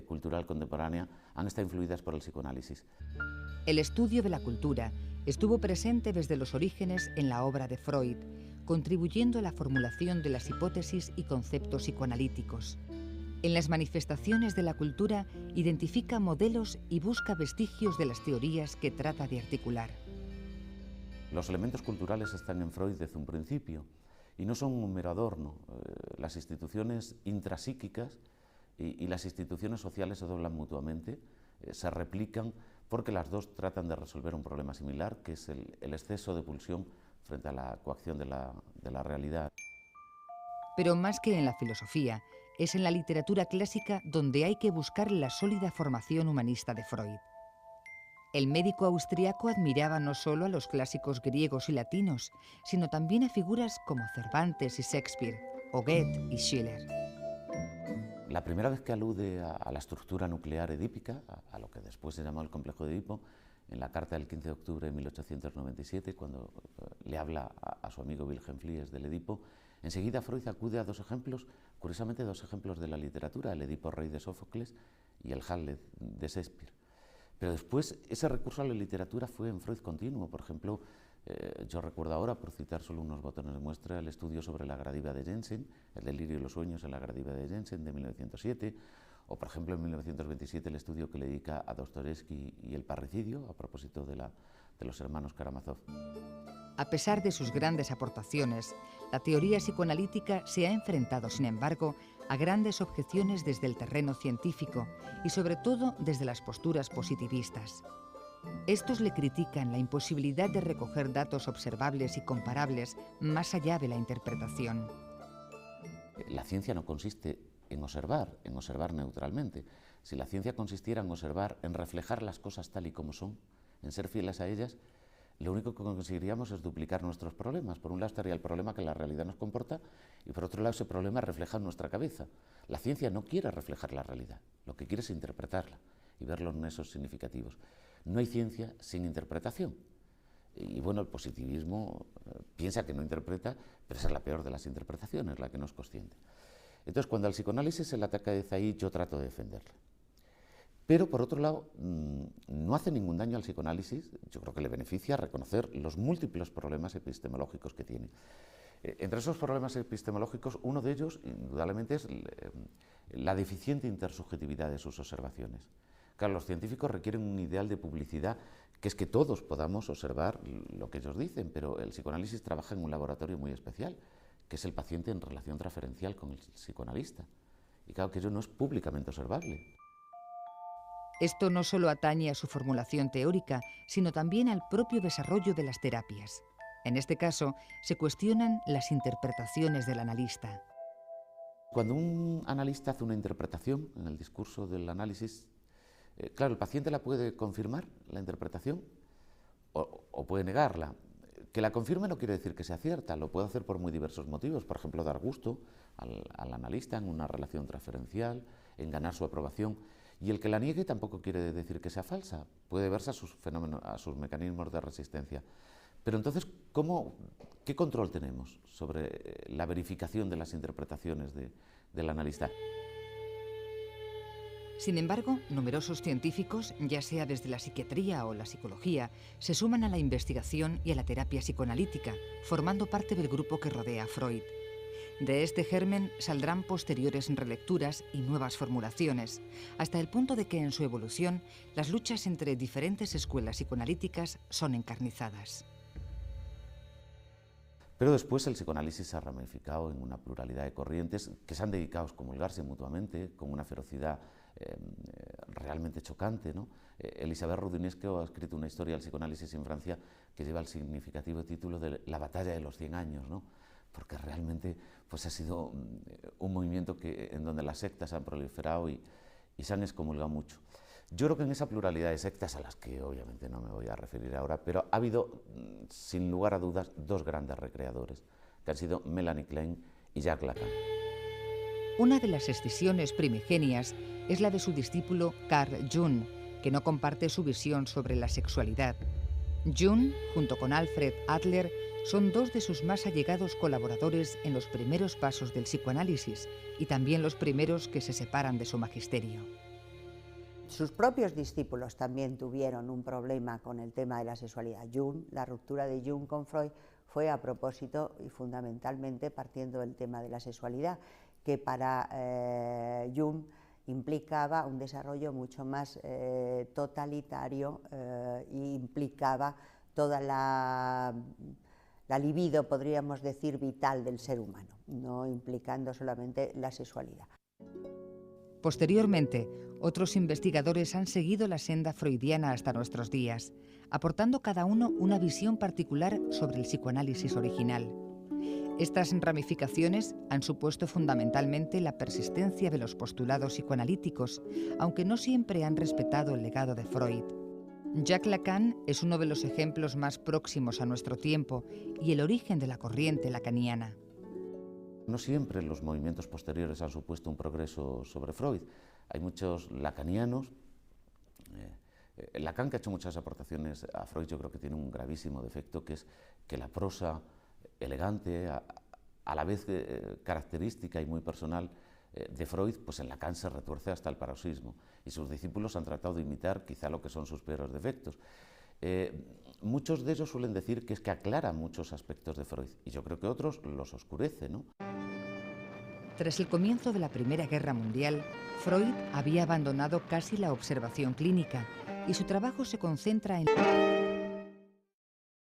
cultural contemporánea han estado influidas por el psicoanálisis. El estudio de la cultura estuvo presente desde los orígenes en la obra de Freud, contribuyendo a la formulación de las hipótesis y conceptos psicoanalíticos. En las manifestaciones de la cultura identifica modelos y busca vestigios de las teorías que trata de articular. Los elementos culturales están en Freud desde un principio y no son un mero adorno. Las instituciones intrapsíquicas y las instituciones sociales se doblan mutuamente, se replican porque las dos tratan de resolver un problema similar, que es el exceso de pulsión frente a la coacción de la realidad. Pero más que en la filosofía, es en la literatura clásica donde hay que buscar la sólida formación humanista de Freud. El médico austriaco admiraba no solo a los clásicos griegos y latinos, sino también a figuras como Cervantes y Shakespeare, o Goethe y Schiller. La primera vez que alude a la estructura nuclear edípica, a lo que después se llamó el complejo de Edipo, en la carta del 15 de octubre de 1897, cuando le habla a su amigo Wilhelm Fliess del Edipo, enseguida Freud acude a dos ejemplos, curiosamente dos ejemplos de la literatura, el Edipo Rey de Sófocles y el Hamlet de Shakespeare. Pero después ese recurso a la literatura fue en Freud continuo. Por ejemplo, yo recuerdo ahora, por citar solo unos botones de muestra, el estudio sobre la Gradiva de Jensen, el delirio y los sueños en la Gradiva de Jensen de 1907, o por ejemplo en 1927 el estudio que le dedica a Dostoyevsky y el parricidio, a propósito de los hermanos Karamazov. A pesar de sus grandes aportaciones, la teoría psicoanalítica se ha enfrentado, sin embargo, a grandes objeciones desde el terreno científico y sobre todo desde las posturas positivistas. Estos le critican la imposibilidad de recoger datos observables y comparables más allá de la interpretación. La ciencia no consiste en observar neutralmente. Si la ciencia consistiera en observar, en reflejar las cosas tal y como son, en ser fieles a ellas, lo único que conseguiríamos es duplicar nuestros problemas. Por un lado estaría el problema que la realidad nos comporta y por otro lado ese problema refleja en nuestra cabeza. La ciencia no quiere reflejar la realidad, lo que quiere es interpretarla y ver los nexos significativos. No hay ciencia sin interpretación. Y bueno, el positivismo piensa que no interpreta, pero esa es la peor de las interpretaciones, la que no es consciente. Entonces, cuando al psicoanálisis se le ataca desde ahí, yo trato de defenderla. Pero, por otro lado, no hace ningún daño al psicoanálisis, yo creo que le beneficia reconocer los múltiples problemas epistemológicos que tiene. Entre esos problemas epistemológicos, uno de ellos, indudablemente, es la deficiente intersubjetividad de sus observaciones. Claro, los científicos requieren un ideal de publicidad, que es que todos podamos observar lo que ellos dicen, pero el psicoanálisis trabaja en un laboratorio muy especial, que es el paciente en relación transferencial con el psicoanalista. Y claro que ello no es públicamente observable. Esto no solo atañe a su formulación teórica, sino también al propio desarrollo de las terapias. En este caso, se cuestionan las interpretaciones del analista. Cuando un analista hace una interpretación en el discurso del análisis, claro, el paciente la puede confirmar, la interpretación, o puede negarla. Que la confirme no quiere decir que sea cierta, lo puede hacer por muy diversos motivos, por ejemplo, dar gusto al analista en una relación transferencial, en ganar su aprobación. Y el que la niegue tampoco quiere decir que sea falsa, puede verse a sus fenómenos, a sus mecanismos de resistencia. Pero entonces, ¿qué control tenemos sobre la verificación de las interpretaciones del analista? Sin embargo, numerosos científicos, ya sea desde la psiquiatría o la psicología, se suman a la investigación y a la terapia psicoanalítica, formando parte del grupo que rodea a Freud. De este germen saldrán posteriores relecturas y nuevas formulaciones, hasta el punto de que en su evolución las luchas entre diferentes escuelas psicoanalíticas son encarnizadas. Pero después el psicoanálisis se ha ramificado en una pluralidad de corrientes que se han dedicado a excomulgarse mutuamente con una ferocidad realmente chocante, ¿no? Elisabeth Roudinesco ha escrito una historia del psicoanálisis en Francia que lleva el significativo título de La batalla de los 100 años, ¿no? Porque realmente pues, ha sido un movimiento en donde las sectas han proliferado y se han excomulgado mucho. Yo creo que en esa pluralidad de sectas, a las que obviamente no me voy a referir ahora, pero ha habido, sin lugar a dudas, dos grandes recreadores, que han sido Melanie Klein y Jacques Lacan. Una de las escisiones primigenias es la de su discípulo Carl Jung, que no comparte su visión sobre la sexualidad. Jung, junto con Alfred Adler, son dos de sus más allegados colaboradores en los primeros pasos del psicoanálisis y también los primeros que se separan de su magisterio. Sus propios discípulos también tuvieron un problema con el tema de la sexualidad. Jung, la ruptura de Jung con Freud fue a propósito y fundamentalmente partiendo del tema de la sexualidad, que para Jung implicaba un desarrollo mucho más totalitario e implicaba toda la libido, podríamos decir, vital del ser humano, no implicando solamente la sexualidad. Posteriormente, otros investigadores han seguido la senda freudiana hasta nuestros días, aportando cada uno una visión particular sobre el psicoanálisis original. Estas ramificaciones han supuesto fundamentalmente la persistencia de los postulados psicoanalíticos, aunque no siempre han respetado el legado de Freud. Jacques Lacan es uno de los ejemplos más próximos a nuestro tiempo y el origen de la corriente lacaniana. No siempre los movimientos posteriores han supuesto un progreso sobre Freud. Hay muchos lacanianos. Lacan, que ha hecho muchas aportaciones a Freud, yo creo que tiene un gravísimo defecto, que es que la prosa elegante, a la vez característica y muy personal de Freud, pues en Lacan se retuerce hasta el paroxismo. Y sus discípulos han tratado de imitar quizá lo que son sus peores defectos. Muchos de ellos suelen decir que es que aclara muchos aspectos de Freud, y yo creo que otros los oscurece, ¿no? Tras el comienzo de la Primera Guerra Mundial, Freud había abandonado casi la observación clínica y su trabajo se concentra en